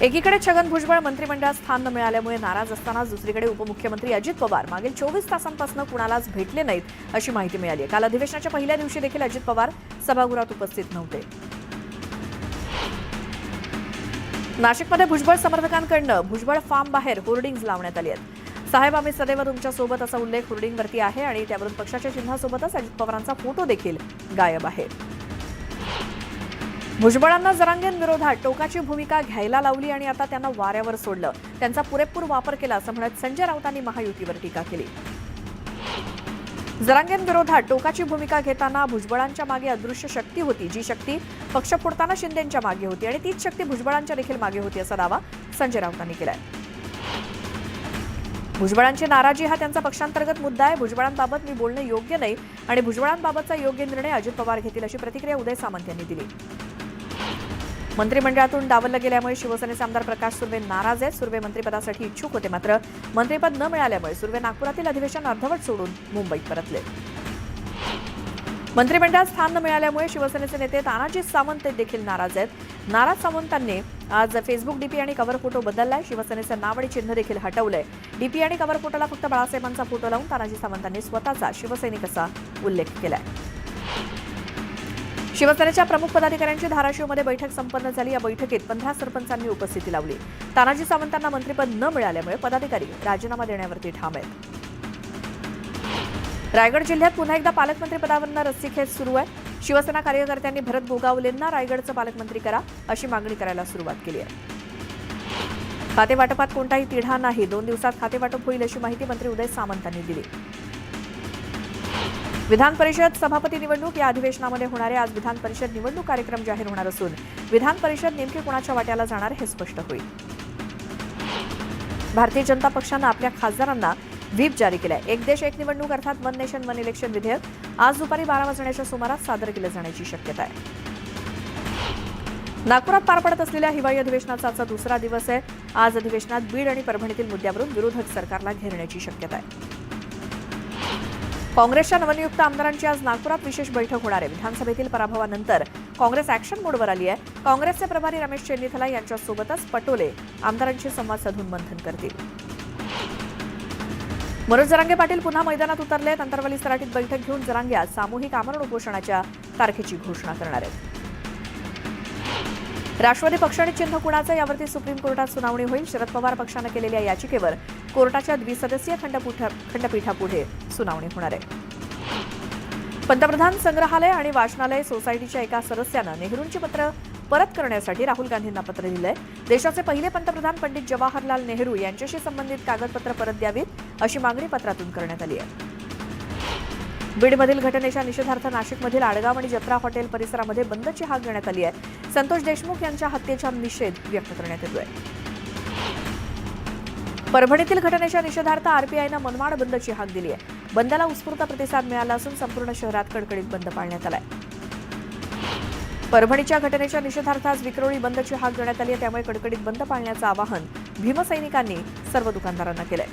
एकीकडे छगन भुजबळ मंत्रिमंडळात स्थान न मिळाल्यामुळे नाराज असताना दुसरीकडे उपमुख्यमंत्री अजित पवार मागील 24 तासांपासून कुणालाच भेटले नाहीत अशी माहिती मिळाली आहे। काल अधिवेशनाच्या पहिल्या दिवशी देखील अजित पवार सभागृहात उपस्थित नव्हते। नाशिकमध्ये भुजबळ समर्थकांकडून भुजबळ फार्म बाहेर होर्डिंग्ज लावण्यात आली आहेत। साहेब आम्ही सदैव तुमच्या सोबत असा उल्लेख होर्डिंगवरती आहे आणि त्यावरून पक्षाच्या चिन्हासोबतच अजित पवारांचा फोटो देखील गायब आहे। भुजबळांना जरांगेंविरोधात टोकाची भूमिका घ्यायला लावली आणि आता त्यांना वाऱ्यावर सोडलं। त्यांचा पुरेपूर वापर केला असं म्हणत संजय राऊतांनी महायुतीवर टीका केली। जरांगेंविरोधात टोकाची भूमिका घेताना भुजबळांच्या मागे अदृश्य शक्ती होती, जी शक्ती पक्ष फोडताना शिंदेंच्या मागे होती आणि तीच शक्ती भुजबळांच्या देखील मागे होती असा दावा संजय राऊतांनी केलाय। भुजबळांची नाराजी हा त्यांचा पक्षांतर्गत मुद्दा आहे। भुजबळांबाबत मी बोलणं योग्य नाही आणि भुजबळांबाबतचा योग्य निर्णय अजित पवार घेतील अशी प्रतिक्रिया उदय सामंत यांनी दिली। मंत्रिमंडळातून डावललं गेल्यामुळे शिवसेनेचे आमदार प्रकाश सुर्वे नाराज आहेत। सुर्वे मंत्रिपदासाठी इच्छुक होते, मात्र मंत्रिपद न मिळाल्यामुळे सुर्वे नागपुरातील अधिवेशन अर्धवट सोडून मुंबईत परतले। मंत्रिमंडळात स्थान न मिळाल्यामुळे शिवसेनेचे नेते तानाजी सावंत देखील नाराज आहेत। नाराज सावंतांनी आज फेसबुक डीपी आणि कव्हर फोटो बदललाय। शिवसेनेचं नाव आणि चिन्ह देखील हटवलंय। डीपी आणि कव्हर फोटोला फक्त बाळासाहेबांचा फोटो लावून तानाजी सावंतांनी स्वतःचा शिवसैनिक असा उल्लेख केलाय। शिवसेनेच्या प्रमुख पदाधिकाऱ्यांची धाराशिवमध्ये बैठक संपन्न झाली। या बैठकीत 15 सरपंचांनी उपस्थिती लावली। तानाजी सावंतांना मंत्रिपद न मिळाल्यामुळे पदाधिकारी राजीनामा देण्यावरती ठाम आहेत। रायगड जिल्ह्यात पुन्हा एकदा पालकमंत्रीपदावरून रस्सीखेच सुरू आहे। शिवसेना कार्यकर्त्यांनी भरत गोगावलेंना रायगडचं पालकमंत्री करा अशी मागणी करायला सुरुवात केली आहे। खातेवाटपात कोणताही तिढा नाही, 2 दिवसात खातेवाटप होईल अशी माहिती मंत्री उदय सामंतांनी दिली। विधान परिषद सभापती निवडणूक या अधिवेशनामध्ये होणारे आज विधान परिषद निवडणूक कार्यक्रम जाहीर होणार असून विधान परिषद नेमके कोणाच्या वाट्याला जाणार हे स्पष्ट होईल। भारतीय जनता पक्षानं आपल्या खासदारांना व्हीप जारी केलाय। एक देश एक निवडणूक अर्थात वन नेशन वन इलेक्शन विधेयक आज दुपारी 12 वाजण्याच्या सुमारास सादर केलं जाण्याची शक्यता आहे। नागपुरात पार पडत असलेल्या हिवाळी अधिवेशनाचा आजचा दुसरा दिवस आहे। आज अधिवेशनात बीड आणि परभणीतील मुद्द्यावरून विरोधक सरकारला घेरण्याची शक्यता आहे। काँग्रेसच्या नवनियुक्त आमदारांची आज नागपुरात विशेष बैठक होणार आहे। विधानसभेतील पराभवानंतर काँग्रेस ॲक्शन मोडवर आली आहे। काँग्रेसचे प्रभारी रमेश चेन्नीथला यांच्यासोबतच पटोले आमदारांशी संवाद साधून मंथन करतील। मनोज जरांगे पाटील पुन्हा मैदानात उतरलेत। अंतरवली सराटीत बैठक घेऊन जरांगे आज सामूहिक आमरण उपोषणाच्या तारखेची घोषणा करणार आहेत। राष्ट्रवादी पक्ष आणि चिन्ह कुणाचं यावरती सुप्रीम कोर्टात सुनावणी होईल। शरद पवार पक्षानं केलेल्या याचिकेवर कोर्टाच्या द्विसदस्यीय खंडपीठापुढे सुनावणी होणार आहे। पंतप्रधान संग्रहालय आणि वाचनालय सोसायटीच्या एका सदस्यानं नेहरूंची पत्र परत करण्यासाठी राहुल गांधींना पत्र लिहिलंय। देशाचे पहिले पंतप्रधान पंडित जवाहरलाल नेहरू यांच्याशी संबंधित कागदपत्र परत द्यावीत अशी मागणी पत्रातून करण्यात आली आहे। बीडमधील घटनेच्या निषेधार्थ नाशिकमधील आडगाव आणि जत्रा हॉटेल परिसरामध्ये बंदची हाक देण्यात आली आहे। संतोष देशमुख यांच्या हत्येचा निषेध व्यक्त करण्यात येतोय। परभणीतील घटनेच्या निषेधार्थ आरपीआयनं मनमाड बंदची हाक दिली आहे। बंदला उत्स्फूर्त प्रतिसाद मिळाला असून संपूर्ण शहरात कडकडीत बंद पाळण्यात आलाय। परभणीच्या घटनेच्या निषेधार्थ आज विक्रोळी बंदची हाक देण्यात आली आहे, त्यामुळे कडकडीत बंद पाळण्याचं आवाहन भीमसैनिकांनी सर्व दुकानदारांना केलंय।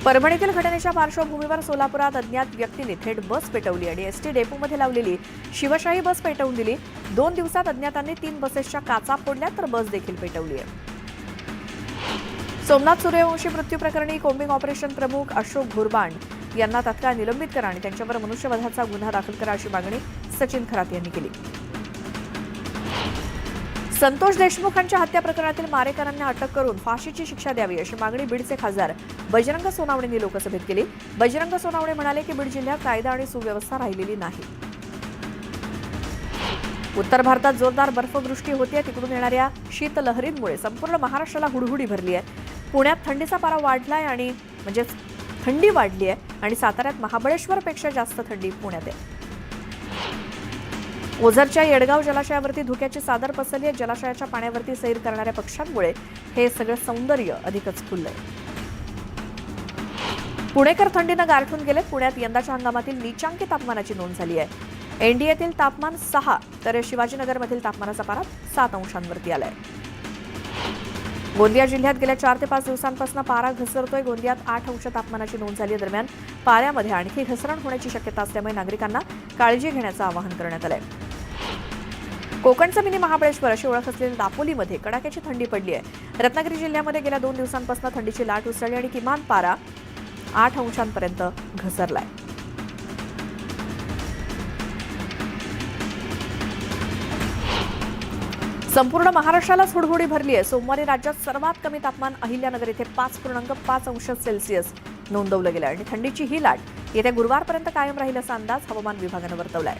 परभणीतील घटनेच्या पार्श्वभूमीवर सोलापुरात अज्ञात व्यक्तीने थेट बस पेटवली आणि एसटी डेपोमध्ये लावलेली शिवशाही बस पेटवून दिली। 2 दिवसात अज्ञातांनी 3 बसेसच्या काचा फोडल्या तर बस देखील पेटवली आहे। सोमनाथ सूर्यवंशी मृत्यू प्रकरणी कोम्बिंग ऑपरेशन प्रमुख अशोक घुरबाण यांना तात्काळ निलंबित करा आणि त्यांच्यावर मनुष्यवधाचा गुन्हा दाखल करा अशी मागणी सचिन खरात यांनी केली। संतोष देशमुखांच्या हत्या प्रकरणातील मारेकरांना अटक करून फाशीची शिक्षा द्यावी अशी मागणी बीडचे खासदार बजरंग सोनावणेंनी लोकसभेत केली। बजरंग सोनावणे म्हणाले की बीड जिल्ह्यात कायदा आणि सुव्यवस्था राहिलेली नाही। उत्तर भारतात जोरदार बर्फवृष्टी होतीये। तिकडून येणाऱ्या शीतलहरींमुळे संपूर्ण महाराष्ट्राला हुडहुडी भरली आहे। पुण्यात थंडीचा पारा वाढलाय आणि थंडी वाढली आहे आणि साताऱ्यात महाबळेश्वरपेक्षा जास्त थंडी पुण्यात आहे। ओझरच्या येडगाव जलाशयावरती धुक्याची चादर पसरली आहे। जलाशयाच्या पाण्यावरती सैर करणाऱ्या पक्ष्यांमुळे हे सगळं सौंदर्य अधिकच खुललंय। पुणेकर थंडीनं गारठून गेले। पुण्यात यंदाच्या हंगामातील नीचांकी तापमानाची नोंद झाली आहे। एनडीएतील तापमान 6 तर शिवाजीनगरमधील तापमानाचा पारा 7 अंशांवरती आलाय। गोंदिया जिल्ह्यात गेल्या 4 ते 5 दिवसांपासून पारा घसरतोय। गोंदियात 8 अंश तापमानाची नोंद झाली। दरम्यान पाऱ्यामध्ये आणखी घसरण होण्याची शक्यता असल्यामुळे नागरिकांना काळजी घेण्याचं आवाहन करण्यात आलंय। कोकणचं मिनी महाबळेश्वर अशी ओळख असलेल्या दापोलीमध्ये कडाक्याची थंडी पडली आहे. रत्नागिरी जिल्ह्यामध्ये गेल्या 2 दिवसांपासून थंडीची लाट उसळली आणि किमान पारा 8 अंशांपर्यंत घसरलाय. संपूर्ण महाराष्ट्रालाच हुडहुडी भरली आहे. सोमवारी राज्यात सर्वात कमी तापमान अहिल्यानगर येथे 5.5 अंश सेल्सिअस नोंदवलं गेलं आणि थंडीची ही लाट येत्या गुरुवारपर्यंत कायम राहील असा अंदाज हवामान विभागानं वर्तवलाय.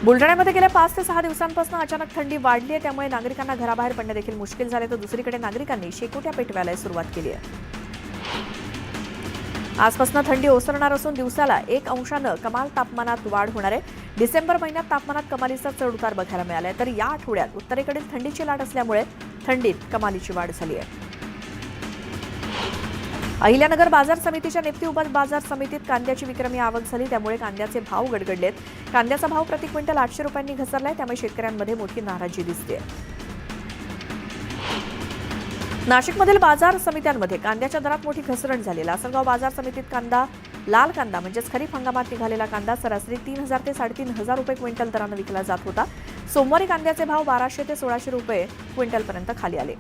बुलढाण्यामध्ये गेल्या 5 ते 6 दिवसांपासून अचानक थंडी वाढली आहे. त्यामुळे नागरिकांना घराबाहेर पडणे देखील मुश्किल झाले. तर दुसरीकडे नागरिकांनी शेकोट्या पेटवायला सुरुवात केली आहे. आजपासून थंडी ओसरणार असून दिवसाला 1 अंशानं कमाल तापमानात वाढ होणार आहे. डिसेंबर महिन्यात तापमानात कमालीचा चढ उतार बघायला मिळालाय. तर या आठवड्यात उत्तरेकडील थंडीची लाट असल्यामुळे थंडीत कमालीची वाढ झाली आहे. अहिल्यानगर बाजार समितीच्या नेप्ती उप बाजार समितीत कांद्याची विक्रमी आवक झाली. त्यामुळे कांद्याचे भाव गडगडलेत. कांद्याचा भाव प्रति क्विंटल 800 रुपयांनी घसरलाय. त्यामुळे शेतकऱ्यांमध्ये मोठी नाराजी दिसते. नाशिकमधील बाजार समित्यांमध्ये कांद्याच्या दरात मोठी घसरण झाली. लासलगाव बाजार समितीत कांदा लाल कांदा म्हणजेच खरीप हंगामात निघालेला कांदा सरासरी 3000 ते 3500 रुपये क्विंटल दरानं विकला जात होता. सोमवारी कांद्याचे भाव 1200 ते 1600 रुपये क्विंटलपर्यंत खाली आले.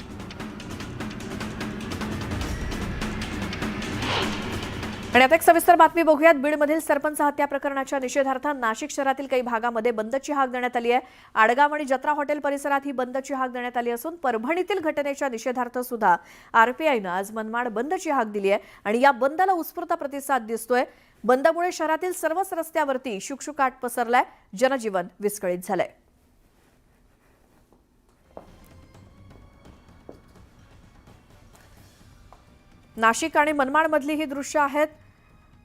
आणि आता एक सविस्तर बातमी बघूयात. बीडमधील सरपंच हत्या प्रकरणाच्या निषेधार्थ नाशिक शहरातील काही भागामध्ये बंदची हाक देण्यात आली आहे. आडगाव आणि जत्रा हॉटेल परिसरात ही बंदची हाक देण्यात आली असून परभणीतील घटनेच्या निषेधार्थ सुद्धा आरपीआयनं आज मनमाड बंदची हाक दिली आहे आणि या बंदला उत्स्फूर्त प्रतिसाद दिसतोय. बंदमुळे शहरातील सर्वच रस्त्यावरती शुकशुकाट पसरलाय. जनजीवन विस्कळीत झालंय. नाशिक आणि मनमाडमधली ही दृश्य आहेत.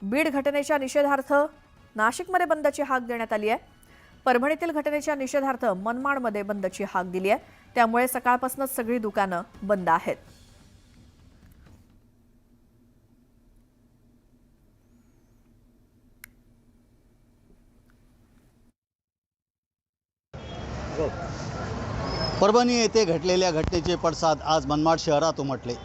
बीड घटनेच्या निषेधार्थ नाशिकमध्ये बंदची हाक देण्यात आली आहे. परभणीतील घटनेच्या निषेधार्थ मनमाडमध्ये बंदची हाक दिली आहे. त्यामुळे सकाळपासूनच सगळी दुकानं बंद आहेत. परभणी येथे घडलेल्या घटनेचे पडसाद आज मनमाड शहरात उमटले.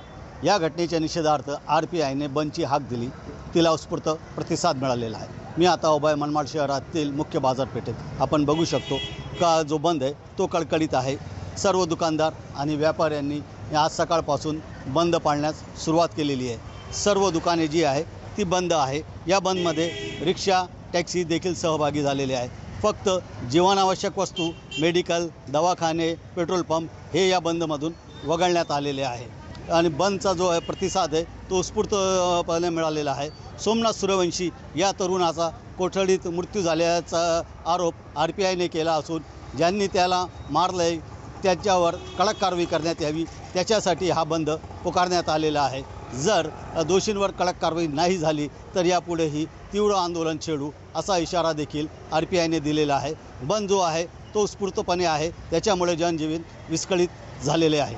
या घटनेच्या निषेधार्थ आरपीआयने बंदची हाक दिली. तिला उत्स्फूर्त प्रतिसाद मिळालेला आहे. मी आता उभा आहे मनमाड शहरातील मुख्य बाजारपेठेत. आपण बघू शकतो का जो बंद आहे तो कडकडीत आहे. सर्व दुकानदार आणि व्यापाऱ्यांनी आज सकाळपासून बंद पाळण्यास सुरुवात केलेली आहे. सर्व दुकाने जी आहे ती बंद आहे. या बंदमध्ये रिक्षा टॅक्सी देखील सहभागी झालेले आहे. फक्त जीवनावश्यक वस्तू मेडिकल दवाखाने पेट्रोल पंप हे या बंदमधून वगळण्यात आलेले आहे. आणि बंदचा जो आहे प्रतिसाद आहे तो उत्स्फूर्तपणे मिळालेला आहे. सोमनाथ सूर्यवंशी या तरुणाचा कोठडीत मृत्यू झाल्याचा आरोप आरपीआयने केला असून ज्यांनी त्याला मारलं आहे त्याच्यावर कडक कारवाई करण्यात यावी त्याच्यासाठी हा बंद पुकारण्यात आलेला आहे. जर दोषींवर कडक कारवाई नाही झाली तर यापुढेही तीव्र आंदोलन छेडू असा इशारा देखील आरपीआयने दिलेला आहे. बंद जो आहे तो उत्स्फूर्तपणे आहे. त्याच्यामुळे जनजीवन विस्कळीत झालेले आहे.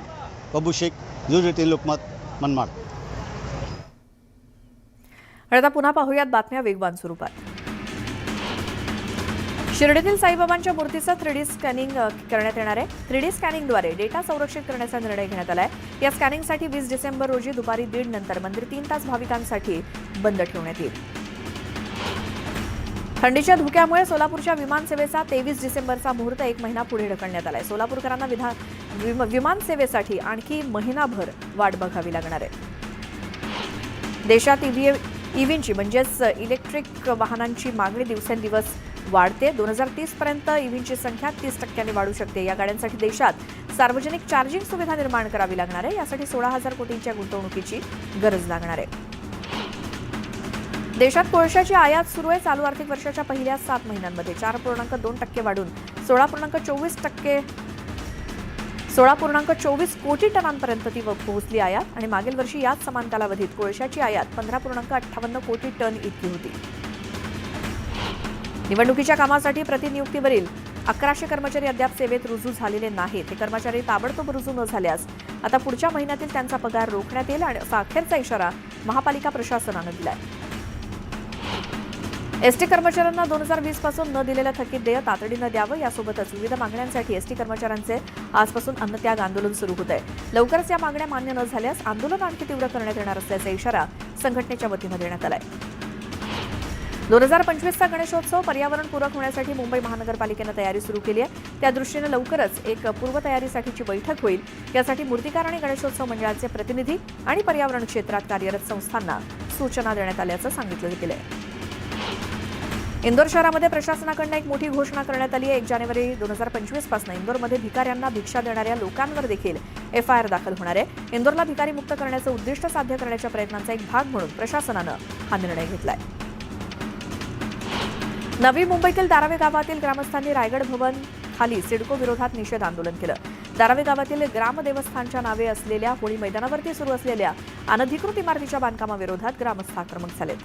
बाबू शेख, न्यूज 18 लोकमत, मनमाड. आता पुन्हा पाहूयात बातम्या वेगवान स्वरूपात. शिर्डीतील साईबाबांच्या मूर्तीचं 3D स्कॅनिंग करण्यात येणार आहे. 3D स्कॅनिंगद्वारे डेटा संरक्षित करण्याचा निर्णय घेण्यात आला आहे. या स्कॅनिंगसाठी 20 डिसेंबर रोजी दुपारी 1:30 नंतर मंदिर 3 तास भाविकांसाठी बंद ठेवण्यात येईल. थंडीच्या धुक्यामुळे सोलापूरच्या विमानसेवेचा 23 डिसेंबरचा मुहूर्त 1 महिना पुढे ढकलण्यात आलाय. सोलापूरकरांना विमानसेवेसाठी आणखी महिनाभर वाट बघावी लागणार आहे. देशात ईव्हीची म्हणजेच इलेक्ट्रिक वाहनांची मागणी दिवसेंदिवस वाढते. 2030 पर्यंत ईव्हीची संख्या 30% वाढू शकते. या गाड्यांसाठी देशात सार्वजनिक चार्जिंग सुविधा निर्माण करावी लागणार आहे. यासाठी 16,000 कोटींच्या गुंतवणुकीची गरज लागणार आहे. देशात कोळशाची आयात सुरू आहे. चालू आर्थिक वर्षाच्या पहिल्या 7 महिन्यांमध्ये 4.2% वाढून 16.24 कोटी टनांपर्यंत ती पोहोचली आयात आणि मागील वर्षी याच समान कालावधीत कोळशाची आयात 15.58 कोटी टन इतकी होती. निवडणुकीच्या कामासाठी प्रतिनियुक्तीवरील 1100 कर्मचारी अद्याप सेवेत रुजू झालेले नाहीत. हे कर्मचारी ताबडतोब रुजू न झाल्यास आता पुढच्या महिन्यातील त्यांचा पगार रोखण्यात येईल आणि असा अखेरचा इशारा महापालिका प्रशासनानं दिलाय. एसटी कर्मचाऱ्यांना 2020 पासून न दिलेलं थकीत देय तातडीनं द्यावं. यासोबतच विविध मागण्यांसाठी एसटी कर्मचाऱ्यांचे आजपासून अन्नत्याग आंदोलन सुरू होत आहे. लवकरच या मागण्या मान्य न झाल्यास आंदोलन आणखी तीव्र करण्यात येणार असल्याचा इशारा संघटनेच्या वतीनं देण्यात आलाय. 2025चा गणेशोत्सव पर्यावरणपूरक होण्यासाठी मुंबई महानगरपालिकेनं तयारी सुरू केली आहे. त्या दृष्टीनं लवकरच एक पूर्वतयारीसाठीची बैठक होईल. यासाठी मूर्तिकार आणि गणेशोत्सव मंडळाचे प्रतिनिधी आणि पर्यावरण क्षेत्रात कार्यरत संस्थांना सूचना देण्यात आल्याचं सांगितलं गेलंय. इंदोर शहरामध्ये प्रशासनाकडून एक मोठी घोषणा करण्यात आली आहे. 1 जानेवारी 2025 पासून इंदोरमध्ये भिकाऱ्यांना भिक्षा देणाऱ्या लोकांवर देखील एफआयआर दाखल होणार आहे. इंदोरला भिकारीमुक्त करण्याचं उद्दिष्ट साध्य करण्याच्या प्रयत्नांचा एक भाग म्हणून प्रशासनानं हा निर्णय घेतलाय. नवी मुंबईतील दारावे गावातील ग्रामस्थांनी रायगड भवन खाली सिडको विरोधात निषेध आंदोलन केलं. दारावे गावातील ग्रामदेवस्थानच्या नावे असलेल्या होळी मैदानावरती सुरू असलेल्या अनधिकृत इमारतीच्या बांधकामाविरोधात ग्रामस्थ आक्रमक झालेत.